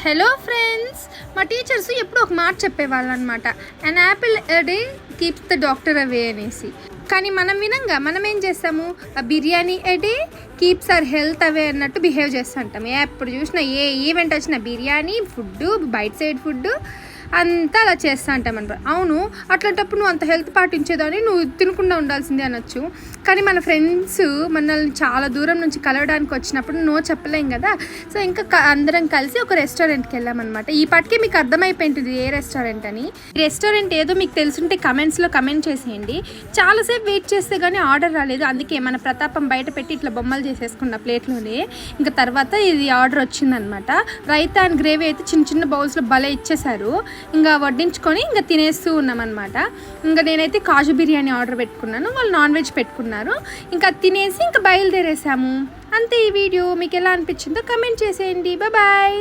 Hello friends, మా teachers ఎప్పుడు ఒక మాట చెప్పేవాళ్ళు అనమాట, an apple a day keeps the doctor away అనేసి. కానీ మనం వినంగా మనం ఏం చేస్తాము, ఆ biryani a day keeps our health away అన్నట్టు బిహేవ్ చేస్తూ ఉంటాం. ఎప్పుడు చూసినా ఏ ఈవెంట్ వచ్చినా బిర్యానీ ఫుడ్, బయట సైడ్ ఫుడ్ అంతా అలా చేస్తూ ఉంటాం అనమాట. అవును, అట్లాంటప్పుడు నువ్వు అంత హెల్త్ పాటించేదాన్ని నువ్వు తినకుండా ఉండాల్సిందే అనొచ్చు. కానీ మన ఫ్రెండ్స్ మనల్ని చాలా దూరం నుంచి కలవడానికి వచ్చినప్పుడు నో చెప్పలేం కదా. సో ఇంకా అందరం కలిసి ఒక రెస్టారెంట్కి వెళ్ళామన్నమాట. ఈ పాటికే మీకు అర్థమైపోయింది ఏ రెస్టారెంట్ అని. ఈ రెస్టారెంట్ ఏదో మీకు తెలుసుంటే కమెంట్స్లో కమెంట్ చేసేయండి. చాలాసేపు వెయిట్ చేస్తే కానీ ఆర్డర్ రాలేదు. అందుకే మన ప్రతాపం బయట పెట్టి ఇట్లా బొమ్మలు చేసేసుకున్న ప్లేట్లోనే. ఇంకా తర్వాత ఇది ఆర్డర్ వచ్చిందనమాట. రైతా అండ్ గ్రేవీ అయితే చిన్న చిన్న బౌల్స్లో భలే ఇచ్చేసారు. ఇంకా వడ్డించుకొని ఇంకా తినేస్తూ ఉన్నామన్నమాట. ఇంకా నేనైతే కాజు బిర్యానీ ఆర్డర్ పెట్టుకున్నాను, వాళ్ళు నాన్ వెజ్ పెట్టుకున్నారు. ఇంకా తినేసి ఇంకా బయలుదేరేసాము. అంతే. ఈ వీడియో మీకు ఎలా అనిపించిందో కమెంట్ చేసేయండి. బాయ్.